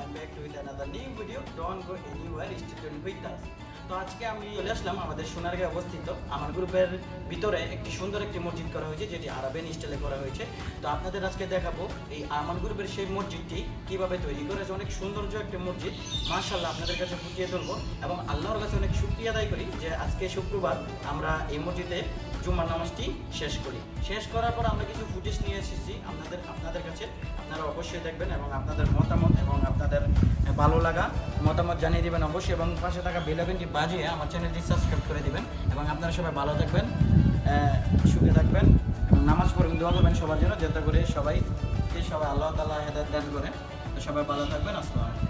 I'm back with another new video. Don't go anywhere, stay tuned with us. তো আজকে আমি চলে আসলাম আমাদের সোনারগাঁয়ে অবস্থিত আমান গ্রুপের ভিতরে একটি সুন্দর একটি মসজিদ করা হয়েছে, যেটি আরাবিয়ান স্টাইলে করা হয়েছে। তো আপনাদের আজকে দেখাবো এই আমান গ্রুপের সেই মসজিদটি কিভাবে তৈরি করেছে। অনেক সৌন্দর্য একটি মসজিদ, মাশাআল্লাহ আপনাদের কাছে ফুটিয়ে তুলবো এবং আল্লাহর কাছে অনেক শুকরিয়া আদায় করি যে আজকে শুক্রবার আমরা এই মসজিদে জুম্মার নামাজটি শেষ করার পর আমরা কিছু ফুটেজ নিয়ে এসেছি আপনাদের কাছে। আপনারা অবশ্যই দেখবেন এবং আপনাদের মতামত এবং আপনাদের ভালো লাগা মতামত জানিয়ে দেবেন অবশ্যই, এবং পাশে থাকা বেল আইকনটি বাজিয়ে আমার চ্যানেলটি সাবস্ক্রাইব করে দিবেন। এবং আপনারা সবাই ভালো থাকবেন, সুখে থাকবেন এবং নামাজ পড়বেন, দোয়া করবেন সবার জন্য, যাতে করে সবাই আল্লাহ তাআলা হেদায়েত দান করেন। তো সবাই ভালো থাকবেন। আসসালামু আলাইকুম।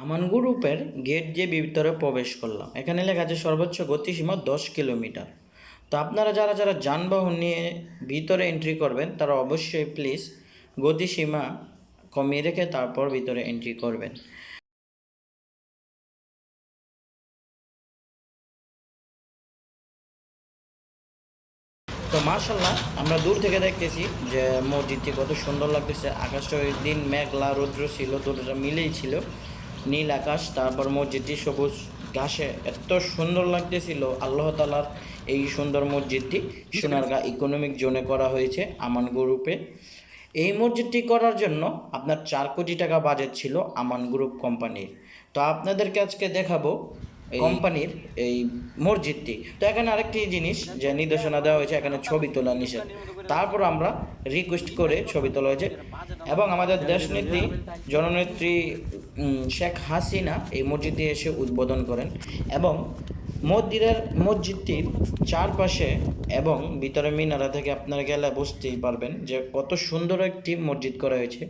আমান গ্রুপের গেট দিয়ে ভিতরে প্রবেশ করলাম। এখানে লেখা আছে সর্বোচ্চ গতিসীমা 10 কিলোমিটার। তো আপনারা যারা যানবাহন নিয়ে ভিতরে এন্ট্রি করবেন তারা অবশ্যই প্লিজ গতিসীমা কমিয়ে রেখে তারপর ভিতরে এন্ট্রি করবেন। তো মাশাআল্লাহ আমরা দূর থেকে দেখতেছি যে মসজিদটি কত সুন্দর লাগতেছে। আকাশটা ওই দিন মেঘলা রৌদ্র ছিল, দুটোটা মিলেই ছিল, নীল আকাশ, তারপর মসজিদটি সবুজ ঘাসে এত সুন্দর লাগতেছিল। আল্লাহ তাআলার এই সুন্দর মসজিদটি সোনারগাঁ ইকোনমিক জোনে করা হয়েছে আমান গ্রুপে। এই মসজিদটি করার জন্য আপনার 4 কোটি টাকা বাজেট ছিল আমান গ্রুপ কোম্পানির। তো আপনাদেরকে আজকে দেখাবো কোম্পানির এই মসজিদটি। তো এখানে আরেকটি জিনিস যে নির্দেশনা দেওয়া হয়েছে, এখানে ছবি তোলা নিষেধ। তারপর আমরা রিকোয়েস্ট করে ছবি তোলা হয়েছে এবং আমাদের দেশনেত্রী জননেত্রী শেখ হাসিনা এই মসজিদে এসে উদ্বোধন করেন এবং মসজিদটির চারপাশে এবং ভিতরে মিনারা থেকে আপনারা গেলে বুঝতেই পারবেন যে কত সুন্দর একটি মসজিদ করা হয়েছে।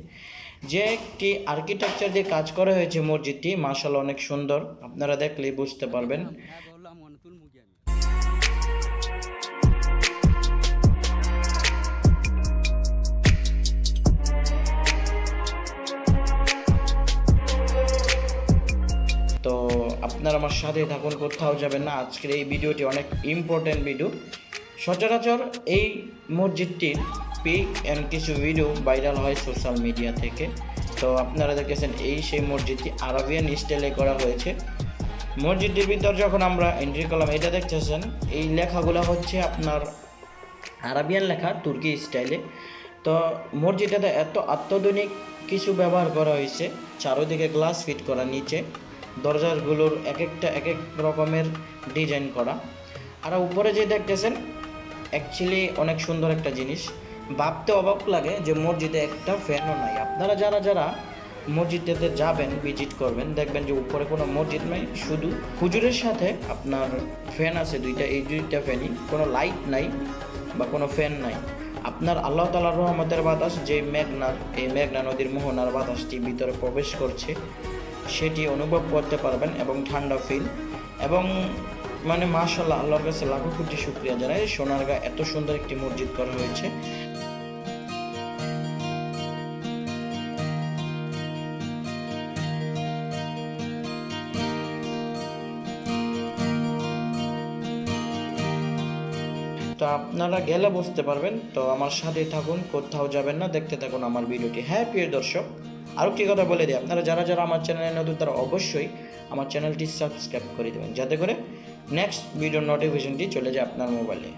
যে একটি আর্কিটেকচার দিয়ে কাজ করা হয়েছে মসজিদটি, মাশাআল্লাহ অনেক সুন্দর, আপনারা দেখলেই বুঝতে পারবেন। তো আপনারা আমার সাথে থাকুন, কোথাও যাবেন না। আজকের এই ভিডিওটি অনেক ইম্পর্টেন্ট ভিডিও। সচরাচর এই মসজিদটির পিক অ্যান্ড কিছু ভিডিও ভাইরাল হয় সোশ্যাল মিডিয়া থেকে। তো আপনারা দেখেছেন এই সেই মসজিদটি আরাবিয়ান স্টাইলে করা হয়েছে। মসজিদটির ভিতর যখন আমরা এন্ট্রি করলাম, এটা দেখতেছেন এই লেখাগুলো হচ্ছে আপনার আরাবিয়ান লেখা, তুর্কি স্টাইলে। তো মসজিদটাতে এত আত্মাধুনিক কিছু ব্যবহার করা হয়েছে, চারোদিকে গ্লাস ফিট করা, নিচে দরজাগুলোর এক এক রকমের ডিজাইন করা। আর উপরে যে দেখতেছেন অ্যাকচুয়ালি অনেক সুন্দর একটা জিনিস, ভাবতে অবাক লাগে যে মসজিদে একটা ফ্যানও নাই। আপনারা যারা মসজিদটাতে যাবেন, ভিজিট করবেন, দেখবেন যে উপরে কোনো মসজিদ নাই, শুধু হুজুরের সাথে আপনার ফ্যান আছে দুইটা, এই দুইটা ফ্যানই, কোনো লাইট নাই বা কোনো ফ্যান নাই। আপনার আল্লাহ তাআলার রহমতের বাতাস, যে এই মেঘনা নদীর মোহনার বাতাসটি ভিতরে প্রবেশ করছে, সেটি অনুভব করতে পারবেন এবং ঠান্ডা ফিল এবং মানে মাশাআল্লাহ আল্লাহর কাছে লাখো কোটি শুকরিয়া জানাই। সোনারগাঁ এত সুন্দর একটি মসজিদ করা হয়েছে। তো আপনারা গেলে বুঝতে পারবেন। তো আমার সাথেই থাকুন, কোথাও যাবেন না, দেখতে থাকুন আমার ভিডিওটি। হ্যাঁ প্রিয় দর্শক, আরও একটি কথা বলে দিই, আপনারা যারা আমার চ্যানেলে নতুন তারা অবশ্যই আমার চ্যানেলটি সাবস্ক্রাইব করে দেবেন, যাতে করে নেক্সট ভিডিওর নোটিফিকেশনটি চলে যায় আপনার মোবাইলে।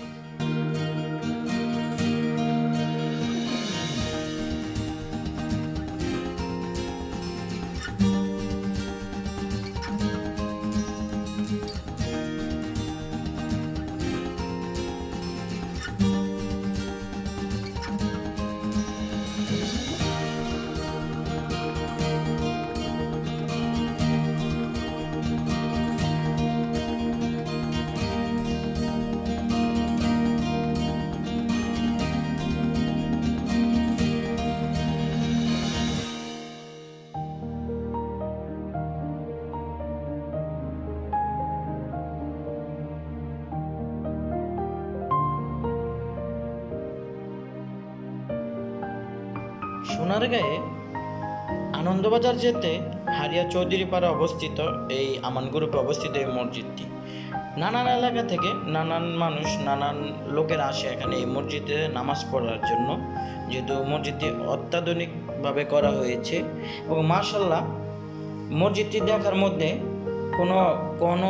সোনারগাঁয়ে আনন্দবাজার যেতে হারিয়া চৌধুরীপাড়া অবস্থিত এই আমান গ্রুপে অবস্থিত এই মসজিদটি। নানান এলাকা থেকে নানান মানুষ, নানান লোকেরা আসে এখানে এই মসজিদে নামাজ পড়ার জন্য, যেহেতু মসজিদটি অত্যাধুনিকভাবে করা হয়েছে। এবং মাশাআল্লাহ, মসজিদটি দেখার মধ্যে কোনো কোনো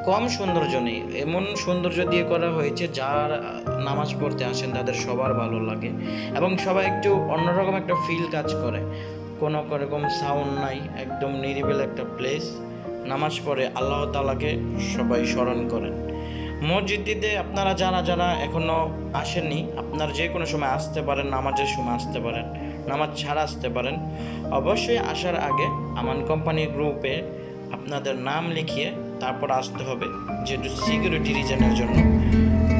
কম সৌন্দর্য নেই, এমন সৌন্দর্য দিয়ে করা হয়েছে যারা নামাজ পড়তে আসেন তাদের সবার ভালো লাগে এবং সবাই একটু অন্যরকম একটা ফিল কাজ করে। কোনো রকম সাউন্ড নাই, একদম নিরিবিল একটা প্লেস। নামাজ পড়ে আল্লাহ তাআলাকে সবাই স্মরণ করেন। মসজিদটিতে আপনারা যারা যারা এখনও আসেননি, আপনারা যে কোনো সময় আসতে পারেন, নামাজের সময় আসতে পারেন, নামাজ ছাড়া আসতে পারেন। অবশ্যই আসার আগে আমান কোম্পানি গ্রুপে আপনাদের নাম লিখিয়ে তারপর আসতে হবে, যেহেতু সিকিউরিটি রিজনের জন্য।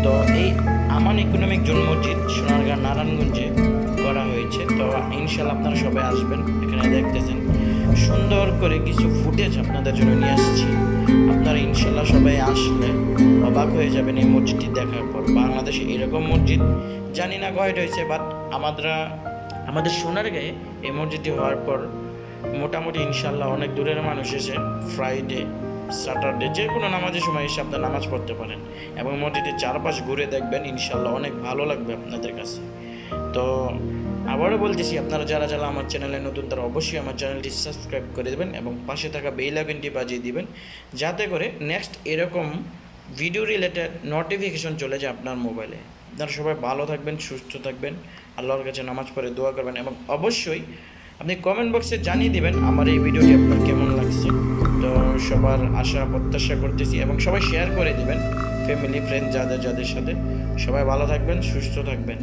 তো এই আমান ইকোনমিক জোন মসজিদ সোনারগাঁ নারায়ণগঞ্জে করা হয়েছে। তো ইনশাল্লাহ আপনারা সবাই আসবেন। এখানে দেখতেছেন সুন্দর করে কিছু ফুটেজ আপনাদের জন্য নিয়ে আসছি। আপনারা ইনশাল্লাহ সবাই আসলে অবাক হয়ে যাবেন এই মসজিদটি দেখার পর। বাংলাদেশে এরকম মসজিদ জানি না কয়টা হয়েছে, বাট আমাদের সোনারগাঁয়ে এই মসজিদটি হওয়ার পর মোটামুটি ইনশাল্লাহ অনেক দূরের মানুষ এসে ফ্রাইডে, স্যাটারডে যে কোনো নামাজের সময় এসে আপনার নামাজ পড়তে পারেন এবং মসজিদের চারপাশ ঘুরে দেখবেন, ইনশাল্লাহ অনেক ভালো লাগবে আপনাদের কাছে। তো আবারও বলতেছি, আপনারা যারা যারা আমার চ্যানেলে নতুন তারা অবশ্যই আমার চ্যানেলটি সাবস্ক্রাইব করে দেবেন এবং পাশে থাকা বেল আইকনটি বাজিয়ে দিবেন, যাতে করে নেক্সট এরকম ভিডিও রিলেটেড নোটিফিকেশন চলে যায় আপনার মোবাইলে। আপনারা সবাই ভালো থাকবেন, সুস্থ থাকবেন, আল্লাহর কাছে নামাজ পড়ে দোয়া করবেন এবং অবশ্যই আপনি কমেন্ট বক্সে জানিয়ে দিবেন আমার এই ভিডিওটি আপনার কেমন লাগছে। তো সবার আশা প্রত্যাশা করতেছি এবং সবাই শেয়ার করে দিবেন ফ্যামিলি ফ্রেন্ড যাদের সাথে। সবাই ভালো থাকবেন, সুস্থ থাকবেন।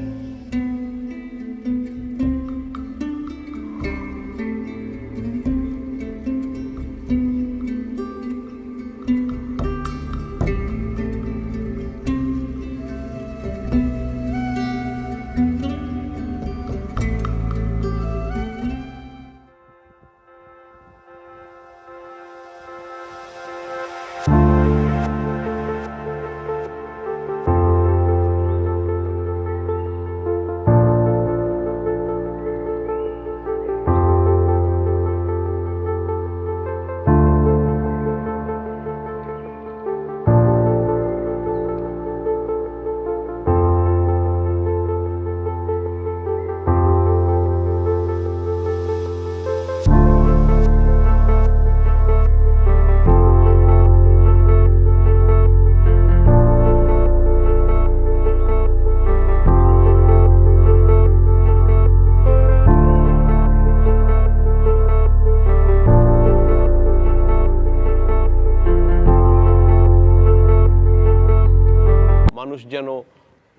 মানুষ যেন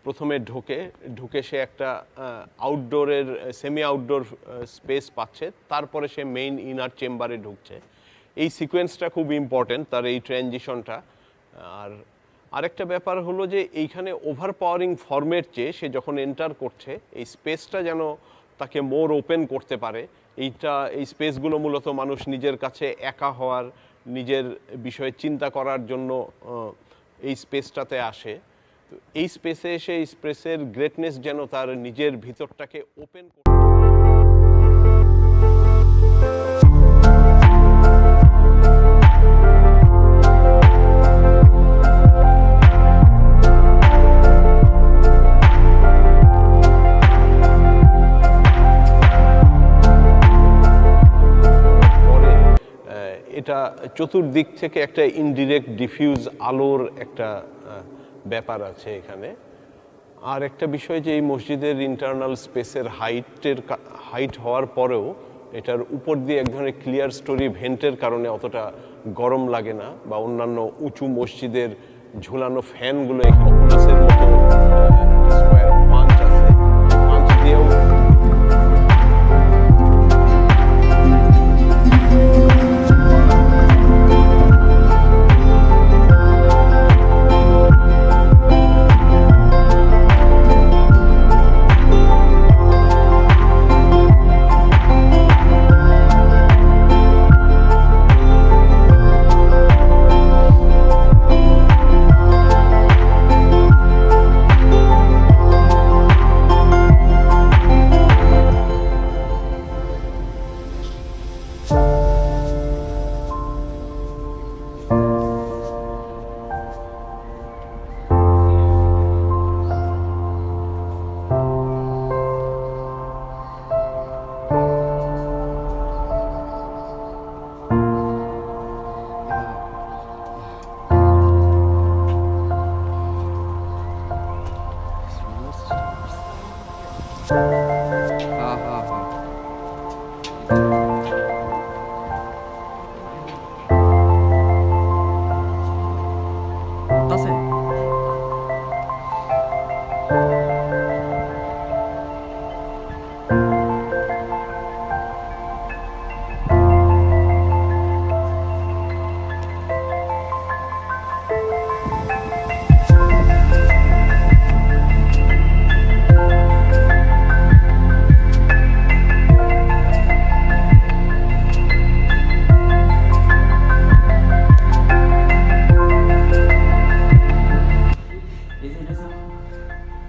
প্রথমে ঢুকে সে একটা আউটডোরের সেমি আউটডোর স্পেস পাচ্ছে, তারপরে সে মেইন ইনার চেম্বারে ঢুকছে। এই সিকোয়েন্সটা খুব ইম্পর্টেন্ট, তার এই ট্রানজিশনটা। আর আরেকটা ব্যাপার হলো যে এইখানে ওভার পাওয়ারিং ফর্মের চেয়ে সে যখন এন্টার করছে, এই স্পেসটা যেন তাকে মোর ওপেন করতে পারে। এই স্পেসগুলো মূলত মানুষ নিজের কাছে একা হওয়ার, নিজের বিষয়ে চিন্তা করার জন্য এই স্পেসটাতে আসে। তো এই স্পেসে এসে এই স্পেসের গ্রেটনেস যেন তার নিজের ভিতরটাকে ওপেন করে। এটা চতুর্দিক থেকে একটা ইনডিরেক্ট ডিফিউজ আলোর একটা ব্যাপার আছে এখানে। আর একটা বিষয় যে এই মসজিদের ইন্টারনাল স্পেসের হাইট হওয়ার পরেও এটার উপর দিয়ে এক ধরনের ক্লিয়ার স্টোরি ভেন্টের কারণে অতটা গরম লাগে না, বা অন্যান্য উঁচু মসজিদের ঝুলানো ফ্যানগুলো এখানে গ্লাসের মতো স্কোয়ার পাঞ্চ আছে, পাঞ্চ দিয়েও হ্যাঁ হ্যাঁ হ্যাঁ আছে।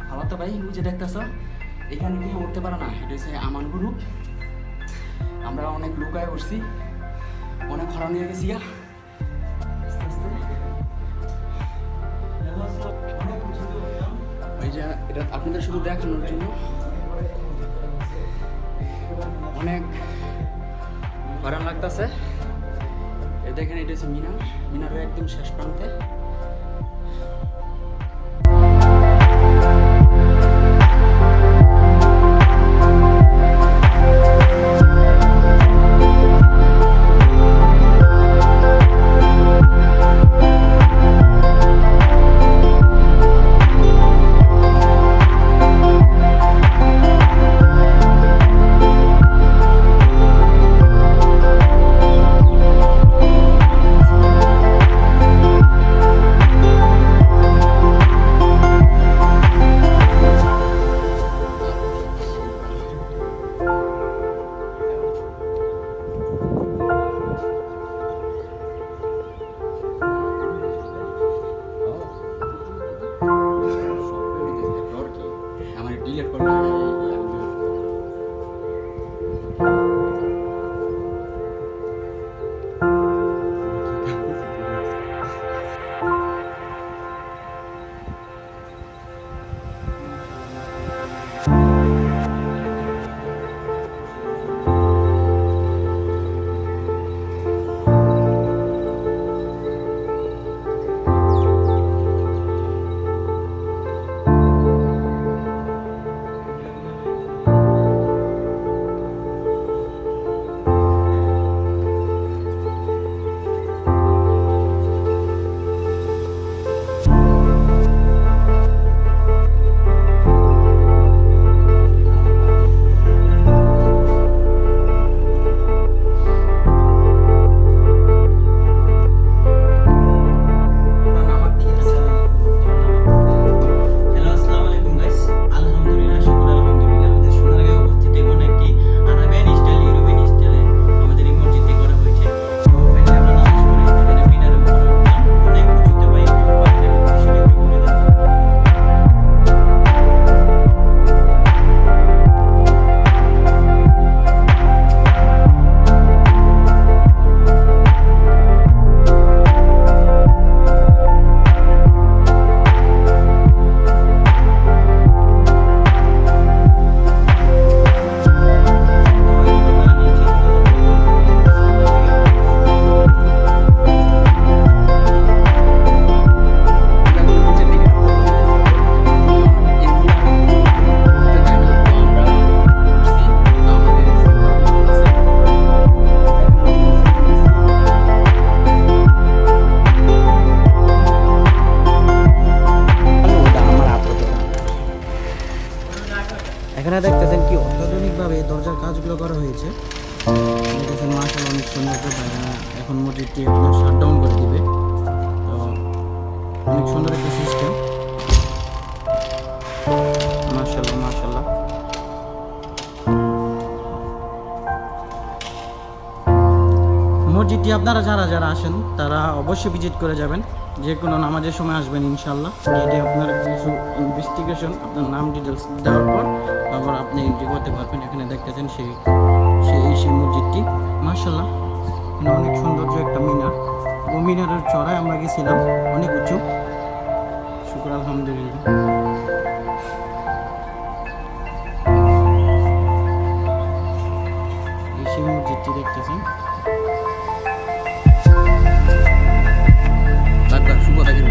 খালাতো ভাই ওই যে দেখতেছ এখানে কেউ উঠতে পারে না, এটা হচ্ছে আমান গ্রুপ। আমরা অনেক লুকায় উঠছি, অনেক হরা নিয়ে গেছি গা। ওই যে এটা আপনাদের শুধু দেখানোর জন্য অনেক হরান লাগতেছে। এই দেখেন এটা হচ্ছে মিনার, মিনারের একদম শেষ প্রান্তে। ডিলেট করলে এখানে দেখতেছেন কি অত্যাধুনিকভাবে দরজার কাজগুলো করা হয়েছে। দেখতেছেন মাশাআল্লাহ অনেক সুন্দর। এখন মসজিদটি আপনার শাটডাউন করে দিবে, তো অনেক সুন্দর একটা সিস্টেম। মাশাআল্লাহ মাশাআল্লাহ। মসজিদটি আপনারা যারা যারা আসেন তারা অবশ্যই ভিজিট করে যাবেন, যে কোনো নামাজের সময় আসবেন ইনশাআল্লাহ। এটি আপনার কিছু ইনভেস্টিগেশন, আপনার নাম ডিটেলস দেওয়ার পর তারপর আপনি এন্ট্রি করতে পারবেন। এখানে দেখতেছেন সেই মসজিদটি মাশাআল্লাহ, এখানে অনেক সৌন্দর্য একটা মিনার। ও মিনারের চড়ায় আমরা গেছিলাম, অনেক উঁচু। শুকর আলহামদুলিল্লাহ। সেই মসজিদটি দেখতেছেন। শুভ থাকেন।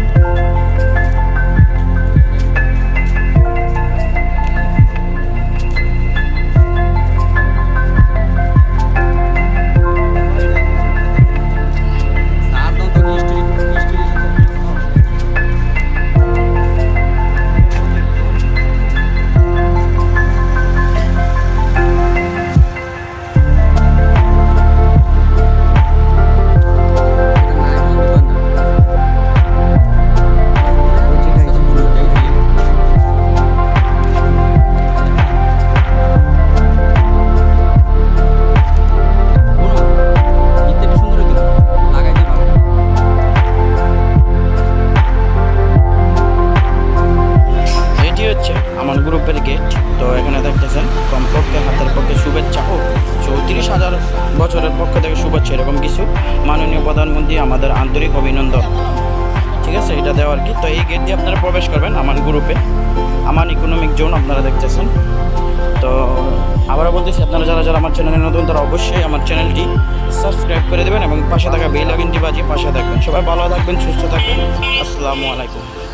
দেওয়া আর কি। তো এই গেট দিয়ে আপনারা প্রবেশ করবেন আমান গ্রুপে, আমান ইকোনমিক জোন আপনারা দেখতেছেন। তো আবারও বলতেছি, আপনারা যারা যারা আমার চ্যানেলে নতুন তারা অবশ্যই আমার চ্যানেলটি সাবস্ক্রাইব করে দেবেন এবং পাশে থাকা বেল আইকনটি বাজিয়ে পাশে থাকবেন। সবাই ভালো থাকবেন, সুস্থ থাকবেন। আসসালামু আলাইকুম।